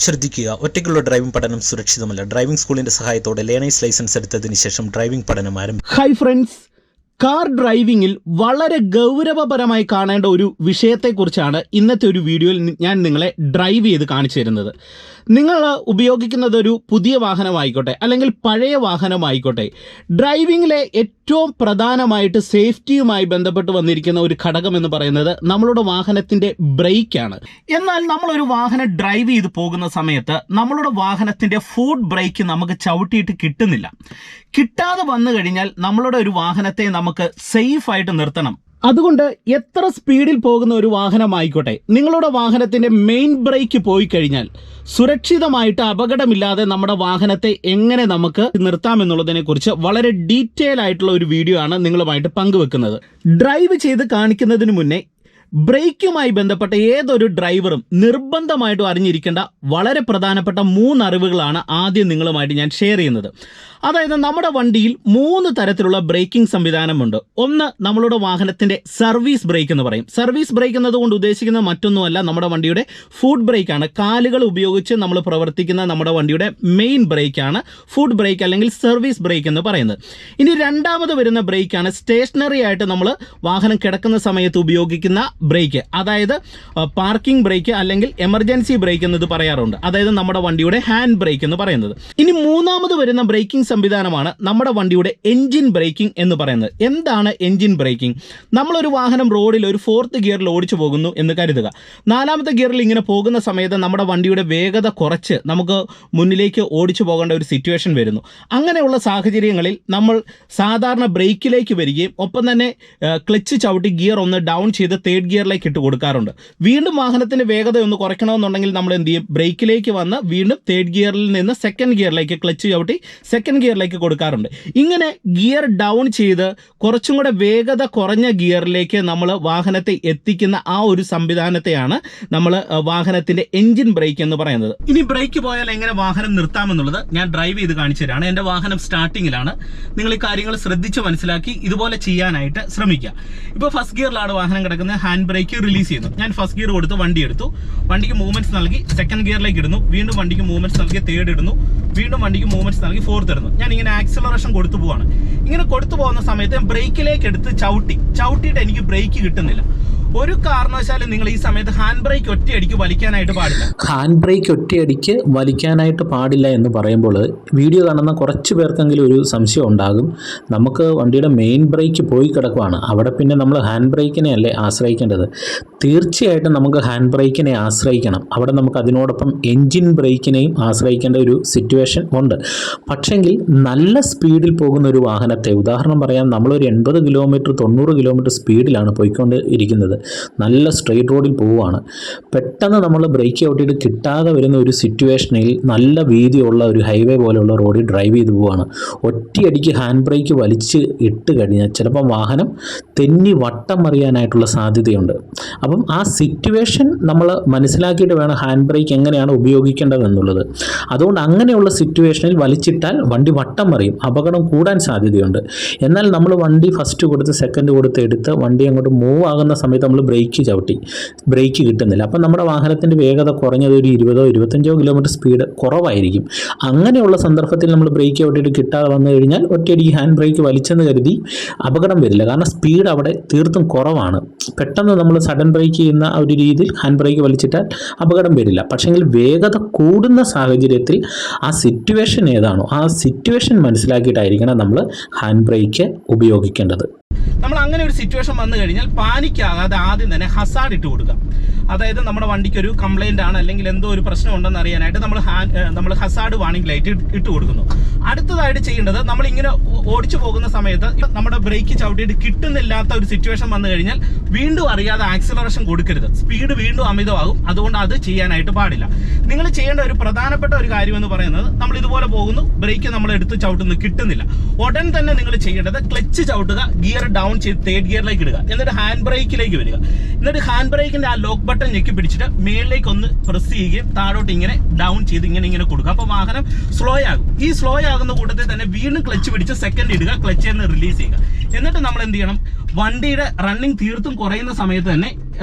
ശ്രദ്ധിക്കുക, ഒറ്റയ്ക്കുള്ള ഡ്രൈവിംഗ് പഠനം സുരക്ഷിതമല്ല. ഡ്രൈവിംഗ് സ്കൂളിന്റെ സഹായത്തോടെ ലേണേഴ്സ് ലൈസൻസ് എടുത്തതിന് ശേഷം ഡ്രൈവിംഗ് പഠനം ആരംഭിക്കും. ഹായ് ഫ്രണ്ട്സ്, കാർ ഡ്രൈവിംഗിൽ വളരെ ഗൗരവപരമായി കാണേണ്ട ഒരു വിഷയത്തെക്കുറിച്ചാണ് ഇന്നത്തെ ഒരു വീഡിയോയിൽ ഞാൻ നിങ്ങളെ ഡ്രൈവ് ചെയ്ത് കാണിച്ചു തരുന്നത്. നിങ്ങൾ ഉപയോഗിക്കുന്നത് ഒരു പുതിയ വാഹനമായിക്കോട്ടെ അല്ലെങ്കിൽ പഴയ വാഹനമായിക്കോട്ടെ, ഡ്രൈവിങ്ങിലെ ഏറ്റവും പ്രധാനമായിട്ട് സേഫ്റ്റിയുമായി ബന്ധപ്പെട്ട് വന്നിരിക്കുന്ന ഒരു ഘടകം എന്ന് പറയുന്നത് നമ്മളുടെ വാഹനത്തിൻ്റെ ബ്രേക്കാണ്. എന്നാൽ നമ്മളൊരു വാഹനം ഡ്രൈവ് ചെയ്ത് പോകുന്ന സമയത്ത് നമ്മളുടെ വാഹനത്തിൻ്റെ ഫുഡ് ബ്രേക്ക് നമുക്ക് ചവിട്ടിയിട്ട് കിട്ടുന്നില്ല. കിട്ടാതെ വന്നു കഴിഞ്ഞാൽ നമ്മളുടെ ഒരു വാഹനത്തെ നമുക്ക് സേഫായിട്ട് നിർത്തണം. അതുകൊണ്ട് എത്ര സ്പീഡിൽ പോകുന്ന ഒരു വാഹനമായിക്കോട്ടെ, നിങ്ങളുടെ വാഹനത്തിൻ്റെ മെയിൻ ബ്രേക്ക് പോയി കഴിഞ്ഞാൽ സുരക്ഷിതമായിട്ട് അപകടമില്ലാതെ നമ്മുടെ വാഹനത്തെ എങ്ങനെ നമുക്ക് നിർത്താമെന്നുള്ളതിനെക്കുറിച്ച് വളരെ ഡീറ്റെയിൽ ആയിട്ടുള്ള ഒരു വീഡിയോ ആണ് നിങ്ങളുമായിട്ട് പങ്കുവെക്കുന്നത്. ഡ്രൈവ് ചെയ്ത് കാണിക്കുന്നതിന് മുന്നേ ബ്രേക്കുമായി ബന്ധപ്പെട്ട ഏതൊരു ഡ്രൈവറും നിർബന്ധമായിട്ടും അറിഞ്ഞിരിക്കേണ്ട വളരെ പ്രധാനപ്പെട്ട 3 അറിവുകളാണ് ആദ്യം നിങ്ങളുമായിട്ട് ഞാൻ ഷെയർ ചെയ്യുന്നത്. അതായത് നമ്മുടെ വണ്ടിയിൽ 3 തരത്തിലുള്ള ബ്രേക്കിംഗ് സംവിധാനമുണ്ട്. ഒന്ന് നമ്മളുടെ വാഹനത്തിൻ്റെ സർവീസ് ബ്രേക്ക് എന്ന് പറയും. സർവീസ് ബ്രേക്ക് എന്നതുകൊണ്ട് ഉദ്ദേശിക്കുന്നത് മറ്റൊന്നുമല്ല, നമ്മുടെ വണ്ടിയുടെ ഫുഡ് ബ്രേക്കാണ്. കാലുകൾ ഉപയോഗിച്ച് നമ്മൾ പ്രവർത്തിക്കുന്ന നമ്മുടെ വണ്ടിയുടെ മെയിൻ ബ്രേക്കാണ് ഫുഡ് ബ്രേക്ക് അല്ലെങ്കിൽ സർവീസ് ബ്രേക്ക് എന്ന് പറയുന്നത്. ഇനി രണ്ടാമത് വരുന്ന ബ്രേക്കാണ് സ്റ്റേഷനറി ആയിട്ട് നമ്മൾ വാഹനം കിടക്കുന്ന സമയത്ത് ഉപയോഗിക്കുന്ന ബ്രേക്ക്, അതായത് പാർക്കിംഗ് ബ്രേക്ക് അല്ലെങ്കിൽ എമർജൻസി ബ്രേക്ക് എന്നത് പറയാറുണ്ട്. അതായത് നമ്മുടെ വണ്ടിയുടെ ഹാൻഡ് ബ്രേക്ക് എന്ന് പറയുന്നത്. ഇനി മൂന്നാമത് വരുന്ന ബ്രേക്കിംഗ് സംവിധാനമാണ് നമ്മുടെ വണ്ടിയുടെ എൻജിൻ ബ്രേക്കിംഗ് എന്ന് പറയുന്നത്. എന്താണ് എൻജിൻ ബ്രേക്കിംഗ്? നമ്മളൊരു വാഹനം റോഡിൽ ഒരു 4th ഗിയറിൽ ഓടിച്ചു പോകുന്നു എന്ന് കരുതുക. 4ാമത്തെ ഗിയറിൽ ഇങ്ങനെ പോകുന്ന സമയത്ത് നമ്മുടെ വണ്ടിയുടെ വേഗത കുറച്ച് നമുക്ക് മുന്നിലേക്ക് ഓടിച്ചു പോകേണ്ട ഒരു സിറ്റുവേഷൻ വരുന്നു. അങ്ങനെയുള്ള സാഹചര്യങ്ങളിൽ നമ്മൾ സാധാരണ ബ്രേക്കിലേക്ക് വരികയും ഒപ്പം തന്നെ ക്ലച്ച് ചവിട്ടി ഗിയർ ഒന്ന് ഡൗൺ ചെയ്ത് 3rd ഗിയറിലേക്ക് ഇട്ട് കൊടുക്കാറുണ്ട്. വീണ്ടും വാഹനത്തിൻ്റെ വേഗത ഒന്ന് കുറയ്ക്കണമെന്നുണ്ടെങ്കിൽ നമ്മൾ എന്ത് ചെയ്യും? ബ്രേക്കിലേക്ക് വന്ന് വീണ്ടും 3rd ഗിയറിൽ നിന്ന് 2nd ഗിയറിലേക്ക് ക്ലച്ച് ചവിട്ടി 2nd ഗിയറിലേക്ക് കൊടുക്കാറുണ്ട്. ഇങ്ങനെ ഗിയർ ഡൗൺ ചെയ്ത് കുറച്ചും കൂടെ വേഗത കുറഞ്ഞ ഗിയറിലേക്ക് നമ്മൾ വാഹനത്തെ എത്തിക്കുന്ന ആ ഒരു സംവിധാനത്തെയാണ് നമ്മൾ വാഹനത്തിൻ്റെ എൻജിൻ ബ്രേക്ക് എന്ന് പറയുന്നത്. ഇനി ബ്രേക്ക് പോയാൽ എങ്ങനെ വാഹനം നിർത്താമെന്നുള്ളത് ഞാൻ ഡ്രൈവ് ചെയ്ത് കാണിച്ചു തരാണ്. എൻ്റെ വാഹനം സ്റ്റാർട്ടിങ്ങിലാണ്. നിങ്ങൾ ഈ കാര്യങ്ങൾ ശ്രദ്ധിച്ച് മനസ്സിലാക്കി ഇതുപോലെ ചെയ്യാനായിട്ട് ശ്രമിക്കുക. ഇപ്പോൾ ഫസ്റ്റ് ഗിയറിലാണ് വാഹനം കിടക്കുന്നത്. ഹാൻഡ് ബ്രേക്ക് റിലീസ് ചെയ്യുന്നു. ഞാൻ ഫസ്റ്റ് ഗിയർ കൊടുത്ത് വണ്ടി എടുത്തു. വണ്ടിക്ക് മൂവ്മെന്റ്സ് നൽകി 2nd ഗിയറിലേക്ക് ഇടുന്നു. വീണ്ടും വണ്ടിക്ക് മൂവ്മെന്റ്സ് നൽകി 3rd ഇടുന്നു. വീണ്ടും വണ്ടിക്ക് മൂവ്മെന്റ്സ് നൽകി 4th ഇടുന്നു. ഞാൻ ഇങ്ങനെ ആക്സിലറേഷൻ കൊടുത്തു പോവാണ്. ഇങ്ങനെ കൊടുത്തു പോകുന്ന സമയത്ത് ബ്രേക്കിലേക്ക് എടുത്ത് ചവിട്ടിയിട്ട് എനിക്ക് ബ്രേക്ക് കിട്ടുന്നില്ല. ഒരു കാരണവശാലും നിങ്ങൾ ഈ സമയത്ത് ഹാൻഡ് ബ്രേക്ക് ഒറ്റയടിക്ക് വലിക്കാനായിട്ട് പാടില്ല. ഹാൻഡ് ബ്രേക്ക് ഒറ്റയടിക്ക് വലിക്കാനായിട്ട് പാടില്ല എന്ന് പറയുമ്പോൾ വീഡിയോ കാണുന്ന കുറച്ച് പേർക്കെങ്കിലും ഒരു സംശയം ഉണ്ടാകും. നമുക്ക് വണ്ടിയുടെ മെയിൻ ബ്രേക്ക് പോയി കിടക്കുവാണ്, അവിടെ പിന്നെ നമ്മൾ ഹാൻഡ് ബ്രേക്കിനെ അല്ലേ ആശ്രയിക്കേണ്ടത്? തീർച്ചയായിട്ടും നമുക്ക് ഹാൻഡ് ബ്രേക്കിനെ ആശ്രയിക്കണം. അവിടെ നമുക്ക് അതിനോടൊപ്പം എൻജിൻ ബ്രേക്കിനെയും ആശ്രയിക്കേണ്ട ഒരു സിറ്റുവേഷൻ ഉണ്ട്. പക്ഷെങ്കിൽ നല്ല സ്പീഡിൽ പോകുന്ന ഒരു വാഹനത്തെ, ഉദാഹരണം പറയാം, നമ്മളൊരു 80 കിലോമീറ്റർ 90 കിലോമീറ്റർ സ്പീഡിലാണ് പോയിക്കൊണ്ട് ഇരിക്കുന്നത്. നല്ല സ്ട്രെയിറ്റ് റോഡിൽ പോവുകയാണ്. പെട്ടെന്ന് നമ്മൾ ബ്രേക്ക് ഔട്ടിട്ട് കിട്ടാതെ വരുന്ന ഒരു സിറ്റുവേഷനിൽ നല്ല വീതിയുള്ള ഒരു ഹൈവേ പോലെയുള്ള റോഡിൽ ഡ്രൈവ് ചെയ്ത് പോവുകയാണ്. ഒറ്റയടിക്ക് ഹാൻഡ് ബ്രേക്ക് വലിച്ച് ഇട്ട് കഴിഞ്ഞാൽ ചിലപ്പം വാഹനം തെന്നി വട്ടം മറിയാനായിട്ടുള്ള സാധ്യതയുണ്ട്. അപ്പം ആ സിറ്റുവേഷൻ നമ്മൾ മനസ്സിലാക്കിയിട്ട് വേണം ഹാൻഡ് ബ്രേക്ക് എങ്ങനെയാണ് ഉപയോഗിക്കേണ്ടതെന്നുള്ളത്. അതുകൊണ്ട് അങ്ങനെയുള്ള സിറ്റുവേഷനിൽ വലിച്ചിട്ടാൽ വണ്ടി വട്ടം മറിയും, അപകടം കൂടാൻ സാധ്യതയുണ്ട്. എന്നാൽ നമ്മൾ വണ്ടി ഫസ്റ്റ് കൊടുത്ത് 2nd കൊടുത്ത് എടുത്ത് വണ്ടി അങ്ങോട്ട് മൂവ് ആകുന്ന സമയത്ത് നമ്മൾ ബ്രേക്ക് ചവിട്ടി, ബ്രേക്ക് കിട്ടുന്നില്ല. അപ്പം നമ്മുടെ വാഹനത്തിൻ്റെ വേഗത കുറഞ്ഞത് ഒരു 20-25 കിലോമീറ്റർ സ്പീഡ് കുറവായിരിക്കും. അങ്ങനെയുള്ള സന്ദർഭത്തിൽ നമ്മൾ ബ്രേക്ക് ചവിട്ടിയിട്ട് കിട്ടാതെ വന്നു കഴിഞ്ഞാൽ ഒറ്റയടിക്ക് ഹാൻഡ് ബ്രേക്ക് വലിച്ചെന്ന് കരുതി അപകടം വരില്ല. കാരണം സ്പീഡ് അവിടെ തീർത്തും കുറവാണ്. പെട്ടെന്ന് നമ്മൾ സഡൻ ബ്രേക്ക് ചെയ്യുന്ന ഒരു രീതിയിൽ ഹാൻഡ് ബ്രേക്ക് വലിച്ചിട്ടാൽ അപകടം വരില്ല. പക്ഷെങ്കിൽ വേഗത കൂടുന്ന സാഹചര്യത്തിൽ ആ സിറ്റുവേഷൻ ഏതാണോ ആ സിറ്റുവേഷൻ മനസ്സിലാക്കിയിട്ടായിരിക്കണം നമ്മൾ ഹാൻഡ് ബ്രേക്ക് ഉപയോഗിക്കേണ്ടത്. നമ്മൾ അങ്ങനെ ഒരു സിറ്റുവേഷൻ വന്നു കഴിഞ്ഞാൽ പാനിക്കാകാതെ ആദ്യം തന്നെ ഹസാർഡ് ഇട്ട് കൊടുക്കുക. അതായത് നമ്മുടെ വണ്ടിക്ക് ഒരു കംപ്ലൈന്റ് ആണ് അല്ലെങ്കിൽ എന്തോ ഒരു പ്രശ്നം ഉണ്ടെന്ന് അറിയാനായിട്ട് നമ്മൾ ഹസാർഡ് വാർണിംഗ് ലൈറ്റ് ഇട്ട് കൊടുക്കുന്നു. അടുത്തതായിട്ട് ചെയ്യേണ്ടത്, നമ്മൾ ഇങ്ങനെ ഓടിച്ചു പോകുന്ന സമയത്ത് നമ്മുടെ ബ്രേക്ക് ചവിട്ടിയിട്ട് കിട്ടുന്നില്ലാത്ത ഒരു സിറ്റുവേഷൻ വന്നു കഴിഞ്ഞാൽ വീണ്ടും അറിയാതെ ആക്സിലറേഷൻ കൊടുക്കരുത്. സ്പീഡ് വീണ്ടും അമിതമാകും. അതുകൊണ്ട് അത് ചെയ്യാനായിട്ട് പാടില്ല. നിങ്ങൾ ചെയ്യേണ്ട ഒരു പ്രധാനപ്പെട്ട ഒരു കാര്യം എന്ന് പറയുന്നത്, നമ്മൾ ഇതുപോലെ പോകുന്നു, ബ്രേക്ക് നമ്മൾ എടുത്ത് ചവിട്ടുന്നു, കിട്ടുന്നില്ല. ഉടൻ തന്നെ നിങ്ങൾ ചെയ്യേണ്ടത് ക്ലച്ച് ചവിട്ടുക, ഗിയർ ഡൗൺ ചെയ്ത് 3rd ഗിയറിലേക്ക് ഇടുക, എന്നിട്ട് ഹാൻഡ് ബ്രേക്കിലേക്ക് വരിക. എന്നിട്ട് ഹാൻഡ് ബ്രേക്കിന്റെ ആ ലോക്ക് ബട്ടൺ ഞെക്കി പിടിച്ചിട്ട് മേളിലേക്ക് ഒന്ന് പ്രസ് ചെയ്യുകയും താഴോട്ട് ഇങ്ങനെ ഡൗൺ ചെയ്ത് ഇങ്ങനെ കൊടുക്കുക. അപ്പോൾ വാഹനം സ്ലോ ആകും. ഈ സ്ലോ ആകുന്ന കൂട്ടത്തിൽ തന്നെ വീണ്ടും ക്ലച്ച് പിടിച്ച് 2nd ഇടുക, ക്ലച്ചിൽ നിന്ന് റിലീസ് ചെയ്യുക. എന്നിട്ട് നമ്മൾ എന്ത് ചെയ്യണം? വണ്ടിയുടെ റണ്ണിങ് തീർത്തും കുറയുന്ന സമയത്ത് തന്നെ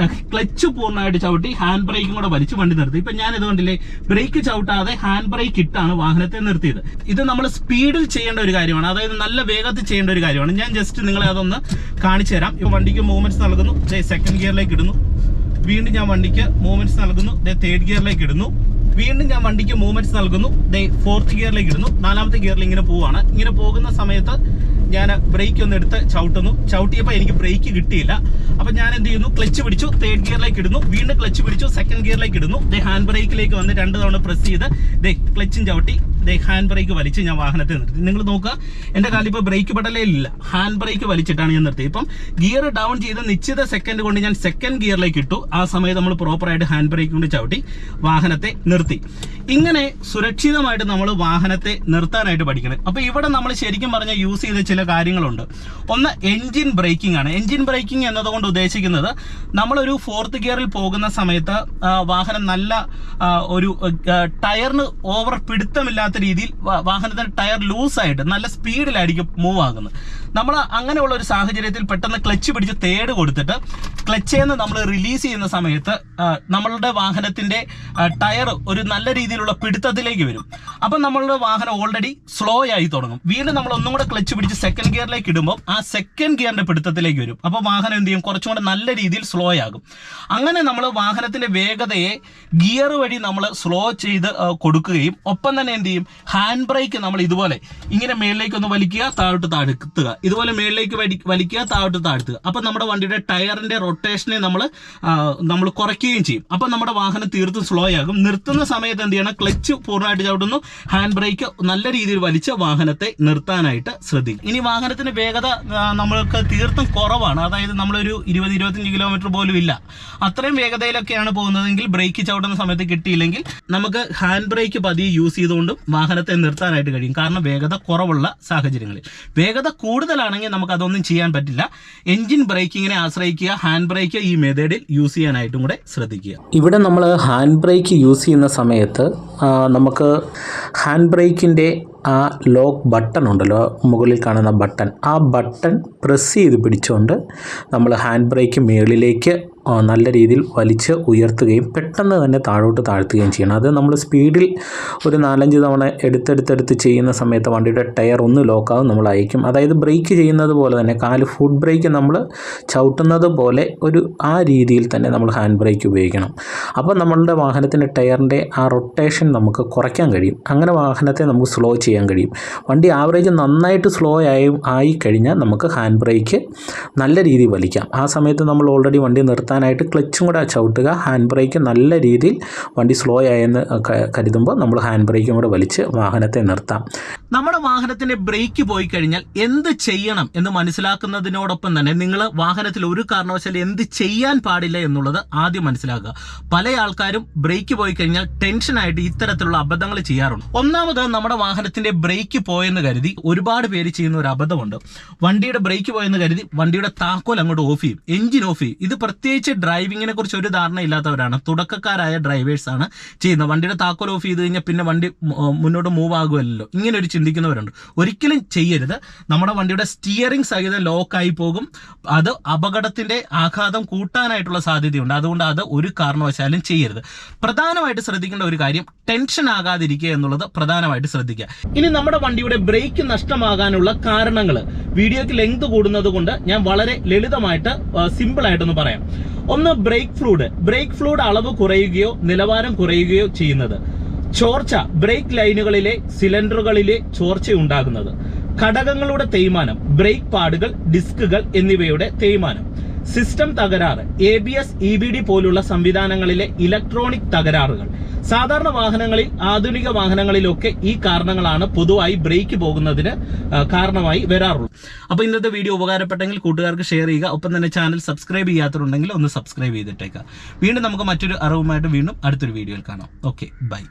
ക്ലച്ച് പൂർണ്ണമായിട്ട് ചവിട്ടി ഹാൻഡ് ബ്രേക്കും കൂടെ വലിച്ച് വണ്ടി നിർത്തി. ഇപ്പൊ ഞാൻ ഇതുകൊണ്ടില്ലേ ബ്രേക്ക് ചവിട്ടാതെ ഹാൻഡ് ബ്രേക്ക് ഇട്ടാണ് വാഹനത്തെ നിർത്തിയത്. ഇത് നമ്മൾ സ്പീഡിൽ ചെയ്യേണ്ട ഒരു കാര്യമാണ്, അതായത് നല്ല വേഗത്തിൽ ചെയ്യേണ്ട ഒരു കാര്യമാണ്. ഞാൻ ജസ്റ്റ് നിങ്ങളെ അതൊന്ന് കാണിച്ചു തരാം. ഇപ്പൊ വണ്ടിക്ക് മൂവ്മെന്റ്സ് നൽകുന്നു, സെക്കൻഡ് ഗിയറിലേക്ക് ഇടുന്നു. വീണ്ടും ഞാൻ വണ്ടിക്ക് മൂവ്മെന്റ്സ് നൽകുന്നു, തേർഡ് ഗിയറിലേക്ക് ഇടുന്നു. വീണ്ടും ഞാൻ വണ്ടിക്ക് മൂവ്മെന്റ്സ് നൽകുന്നു, ഫോർത്ത് ഗിയറിലേക്ക് ഇടുന്നു. നാലാമത്തെ ഗിയറിൽ ഇങ്ങനെ പോവാണ്. ഇങ്ങനെ പോകുന്ന സമയത്ത് ഞാൻ ബ്രേക്ക് ഒന്ന് എടുത്ത് ചവിട്ടുന്നു. ചവിട്ടിയപ്പോൾ എനിക്ക് ബ്രേക്ക് കിട്ടിയില്ല. അപ്പം ഞാൻ എന്ത് ചെയ്യുന്നു, ക്ലച്ച് പിടിച്ചു, തേർഡ് ഗിയറിലേക്ക് ഇടുന്നു. വീണ്ടും ക്ലച്ച് പിടിച്ചു, സെക്കൻഡ് ഗിയറിലേക്ക് ഇടുന്നു. ഹാൻഡ് ബ്രേക്കിലേക്ക് വന്ന് 2 തവണ പ്രസ് ചെയ്ത് ക്ലച്ചും ചവിട്ടി ഹാൻഡ് ബ്രേക്ക് വലിച്ച് ഞാൻ വാഹനത്തെ നിർത്തി. നിങ്ങൾ നോക്കുക, എൻ്റെ കാലിൽ ഇപ്പോൾ ബ്രേക്ക് പെടലേ ഇല്ല, ഹാൻഡ് ബ്രേക്ക് വലിച്ചിട്ടാണ് ഞാൻ നിർത്തിയത്. ഇപ്പം ഗിയർ ഡൗൺ ചെയ്ത് നിശ്ചിത സെക്കൻഡ് കൊണ്ട് ഞാൻ സെക്കൻഡ് ഗിയറിലേക്ക് ഇട്ടു. ആ സമയത്ത് നമ്മൾ പ്രോപ്പറായിട്ട് ഹാൻഡ് ബ്രേക്ക് കൊണ്ട് ചവിട്ടി വാഹനത്തെ നിർത്തി. ഇങ്ങനെ സുരക്ഷിതമായിട്ട് നമ്മൾ വാഹനത്തെ നിർത്താനായിട്ട് പഠിക്കണം. അപ്പോൾ ഇവിടെ നമ്മൾ ശരിക്കും പറഞ്ഞാൽ യൂസ് ചെയ്ത ചില കാര്യങ്ങളുണ്ട്. ഒന്ന് എൻജിൻ ബ്രേക്കിംഗ് ആണ്. എൻജിൻ ബ്രേക്കിംഗ് എന്നതുകൊണ്ട് ഉദ്ദേശിക്കുന്നത് നമ്മളൊരു ഫോർത്ത് ഗിയറിൽ പോകുന്ന സമയത്ത് വാഹനം നല്ല ഒരു ടയറിന് ഓവർ പിടുത്തമില്ലാത്ത രീതിയിൽ വാഹനത്തിന്റെ ടയർ ലൂസായിട്ട് നല്ല സ്പീഡിലായിരിക്കും മൂവ് ആകുന്നത്. നമ്മൾ അങ്ങനെയുള്ള ഒരു സാഹചര്യത്തിൽ പെട്ടെന്ന് ക്ലച്ച് പിടിച്ച് തേട് കൊടുത്തിട്ട് ക്ലച്ചേന്ന് നമ്മൾ റിലീസ് ചെയ്യുന്ന സമയത്ത് നമ്മളുടെ വാഹനത്തിന്റെ ടയർ ഒരു നല്ല രീതിയിലുള്ള പിടുത്തത്തിലേക്ക് വരും. അപ്പം നമ്മളുടെ വാഹനം ഓൾറെഡി സ്ലോ ആയി തുടങ്ങും. വീണ്ടും നമ്മൾ ഒന്നും കൂടെ ക്ലച്ച് പിടിച്ച് സെക്കൻഡ് ഗിയറിലേക്ക് ഇടുമ്പോൾ ആ സെക്കൻഡ് ഗിയറിന്റെ പിടുത്തത്തിലേക്ക് വരും. അപ്പോൾ വാഹനം എന്ത് ചെയ്യും, കുറച്ചും കൂടെ നല്ല രീതിയിൽ സ്ലോ ആകും. അങ്ങനെ നമ്മൾ വാഹനത്തിന്റെ വേഗതയെ ഗിയർ വഴി നമ്മൾ സ്ലോ ചെയ്ത് കൊടുക്കുകയും ഒപ്പം തന്നെ എന്ത് ചെയ്യും, ഹാൻഡ് ബ്രേക്ക് നമ്മൾ ഇതുപോലെ ഇങ്ങനെ മേളിലേക്ക് ഒന്ന് വലിക്കുക, താഴോട്ട് താഴ്ത്തുക, ഇതുപോലെ മേളിലേക്ക് വലിക്കുക, താഴോട്ട് താഴ്ത്തുക. അപ്പം നമ്മുടെ വണ്ടിയുടെ ടയറിന്റെ റൊട്ടേഷനെ നമ്മൾ കുറയ്ക്കുകയും ചെയ്യും. അപ്പം നമ്മുടെ വാഹനം തീർത്തും സ്ലോ ആകും. നിർത്തുന്ന സമയത്ത് എന്ത് ചെയ്യണം, ക്ലച്ച് പൂർണ്ണമായിട്ട് ചവിട്ടുന്നു, ഹാൻഡ് ബ്രേക്ക് നല്ല രീതിയിൽ വലിച്ച് വാഹനത്തെ നിർത്താനായിട്ട് ശ്രദ്ധിക്കും. ഇനി വാഹനത്തിന്റെ വേഗത നമ്മൾക്ക് തീർത്തും കുറവാണ്, അതായത് നമ്മളൊരു 20-25 കിലോമീറ്റർ പോലും ഇല്ല, അത്രയും വേഗതയിലൊക്കെയാണ് പോകുന്നതെങ്കിൽ ബ്രേക്ക് ചവിട്ടുന്ന സമയത്ത് കിട്ടിയില്ലെങ്കിൽ നമുക്ക് ഹാൻഡ് ബ്രേക്ക് പതിയെ യൂസ് ചെയ്തുകൊണ്ടും വാഹനത്തെ നിർത്താനായിട്ട് കഴിയും. കാരണം വേഗത കുറവുള്ള സാഹചര്യങ്ങളിൽ. വേഗത കൂടുതലാണെങ്കിൽ നമുക്ക് അതൊന്നും ചെയ്യാൻ പറ്റില്ല. എൻജിൻ ബ്രേക്കിങ്ങിനെ ആശ്രയിക്കുക, ഹാൻഡ് ബ്രേക്ക് ഈ മെത്തേഡിൽ യൂസ് ചെയ്യാനായിട്ടും കൂടെ ശ്രദ്ധിക്കുക. ഇവിടെ നമ്മൾ ഹാൻഡ് ബ്രേക്ക് യൂസ് ചെയ്യുന്ന സമയത്ത് നമുക്ക് ഹാൻഡ് ബ്രേക്കിൻ്റെ ആ ലോക്ക് ബട്ടൺ ഉണ്ടല്ലോ, മുകളിൽ കാണുന്ന ബട്ടൺ, ആ ബട്ടൺ പ്രസ് ചെയ്ത് പിടിച്ചുകൊണ്ട് നമ്മൾ ഹാൻഡ് ബ്രേക്ക് മുകളിലേക്ക് നല്ല രീതിയിൽ വലിച്ച് ഉയർത്തുകയും പെട്ടെന്ന് തന്നെ താഴോട്ട് താഴ്ത്തുകയും ചെയ്യണം. അത് നമ്മൾ സ്പീഡിൽ ഒരു 4-5 തവണ എടുത്തെടുത്ത് ചെയ്യുന്ന സമയത്ത് വണ്ടിയുടെ ടയർ ഒന്ന് ലോക്കാവും, നമ്മൾ അയക്കും. അതായത് ബ്രേക്ക് ചെയ്യുന്നത് പോലെ തന്നെ കാല് ഫുഡ് ബ്രേക്ക് നമ്മൾ ചവിട്ടുന്നത് പോലെ ആ രീതിയിൽ തന്നെ നമ്മൾ ഹാൻഡ് ബ്രേക്ക് ഉപയോഗിക്കണം. അപ്പോൾ നമ്മളുടെ വാഹനത്തിൻ്റെ ടയറിൻ്റെ ആ റൊട്ടേഷൻ നമുക്ക് കുറയ്ക്കാൻ കഴിയും. അങ്ങനെ വാഹനത്തെ നമുക്ക് സ്ലോ ചെയ്യാൻ കഴിയും. വണ്ടി ആവറേജ് നന്നായിട്ട് സ്ലോ ആയി കഴിഞ്ഞാൽ നമുക്ക് ഹാൻഡ് ബ്രേക്ക് നല്ല രീതിയിൽ വലിക്കാം. ആ സമയത്ത് നമ്മൾ ഓൾറെഡി വണ്ടി നിർത്താനായിട്ട് ക്ലച്ചും കൂടെ ചവിട്ടുക, ഹാൻഡ് ബ്രേക്ക് നല്ല രീതിയിൽ വണ്ടി സ്ലോ ആയെന്ന് കരുതുമ്പോൾ നമ്മൾ ഹാൻഡ് ബ്രേക്കും കൂടെ വലിച്ച് വാഹനത്തെ നിർത്താം. നമ്മുടെ വാഹനത്തിന്റെ ബ്രേക്ക് പോയി കഴിഞ്ഞാൽ എന്ത് ചെയ്യണം എന്ന് മനസ്സിലാക്കുന്നതിനോടൊപ്പം തന്നെ നിങ്ങൾ വാഹനത്തിൽ ഒരു കാരണവശാലും എന്ത് ചെയ്യാൻ പാടില്ല എന്നുള്ളത് ആദ്യം മനസ്സിലാക്കുക. പല ആൾക്കാരും ബ്രേക്ക് പോയി കഴിഞ്ഞാൽ ടെൻഷനായിട്ട് ഇത്തരത്തിലുള്ള അബദ്ധങ്ങൾ ചെയ്യാറുണ്ട്. ഒന്നാമത്, നമ്മുടെ വാഹനത്തിന്റെ ബ്രേക്ക് പോയെന്ന് കരുതി ഒരുപാട് പേര് ചെയ്യുന്ന ഒരു അബദ്ധമുണ്ട്. വണ്ടിയുടെ ബ്രേക്ക് പോയെന്ന് കരുതി വണ്ടിയുടെ താക്കോൽ അങ്ങോട്ട് ഓഫ് ചെയ്യും, എഞ്ചിൻ ഓഫ് ചെയ്യും. ഇത് പ്രത്യേകിച്ച് ഡ്രൈവിങ്ങിനെ കുറിച്ച് ഒരു ധാരണ ഇല്ലാത്തവരാണ്, തുടക്കക്കാരായ ഡ്രൈവേഴ്സാണ് ചെയ്യുന്നത്. വണ്ടിയുടെ താക്കോൽ ഓഫ് ചെയ്ത് കഴിഞ്ഞാൽ പിന്നെ വണ്ടി മുന്നോട്ട് മൂവ് ആകുമല്ലോ, ഇങ്ങനെ ഒരു ചിന്തിക്കുന്നവരുണ്ട്. ഒരിക്കലും ചെയ്യരുത്. നമ്മുടെ വണ്ടിയുടെ സ്റ്റിയറിംഗ് സഹിതം ലോക്കായി പോകും. അത് അപകടത്തിന്റെ ആഘാതം കൂട്ടാനായിട്ടുള്ള സാധ്യതയുണ്ട്. അതുകൊണ്ട് അത് ഒരു കാരണവശാലും ചെയ്യരുത്. പ്രധാനമായിട്ട് ശ്രദ്ധിക്കേണ്ട ഒരു കാര്യം, ടെൻഷൻ ആകാതിരിക്കുക എന്നുള്ളത് പ്രധാനമായിട്ട് ശ്രദ്ധിക്കുക. ഇനി നമ്മുടെ വണ്ടിയുടെ ബ്രേക്ക് നഷ്ടമാകാനുള്ള കാരണങ്ങൾ, വീഡിയോയ്ക്ക് ലെങ്ത് കൂടുന്നത് കൊണ്ട് ഞാൻ വളരെ ലളിതമായിട്ട് സിമ്പിൾ ആയിട്ടൊന്ന് പറയാം. ഒന്ന്, ബ്രേക്ക് ഫ്ലൂയിഡ് അളവ് കുറയുകയോ നിലവാരം കുറയുകയോ ചെയ്യുന്നത്. ചോർച്ച, ബ്രേക്ക് ലൈനുകളിലെ സിലിണ്ടറുകളിലെ ചോർച്ച ഉണ്ടാകുന്നത്. ഘടകങ്ങളുടെ തേയ്മാനം, ബ്രേക്ക് പാഡുകൾ, ഡിസ്കുകൾ എന്നിവയുടെ തേയ്മാനം. സിസ്റ്റം തകരാറ്, ABS, EBD പോലുള്ള സംവിധാനങ്ങളിലെ ഇലക്ട്രോണിക് തകരാറുകൾ. സാധാരണ വാഹനങ്ങളിൽ, ആധുനിക വാഹനങ്ങളിലൊക്കെ ഈ കാരണങ്ങളാണ് പൊതുവായി ബ്രേക്ക് പോകുന്നതിന് കാരണമായി വരാറുള്ളത്. അപ്പോൾ ഇന്നത്തെ വീഡിയോ ഉപകാരപ്പെട്ടെങ്കിൽ കൂട്ടുകാർക്ക് ഷെയർ ചെയ്യുക. ഒപ്പം തന്നെ ചാനൽ സബ്സ്ക്രൈബ് ചെയ്യാത്തവരുണ്ടെങ്കിൽ ഒന്ന് സബ്സ്ക്രൈബ് ചെയ്തിട്ടേക്കുക. വീണ്ടും നമുക്ക് മറ്റൊരു അറിവുമായിട്ട് വീണ്ടും അടുത്തൊരു വീഡിയോയിൽ കാണാം. Okay, by.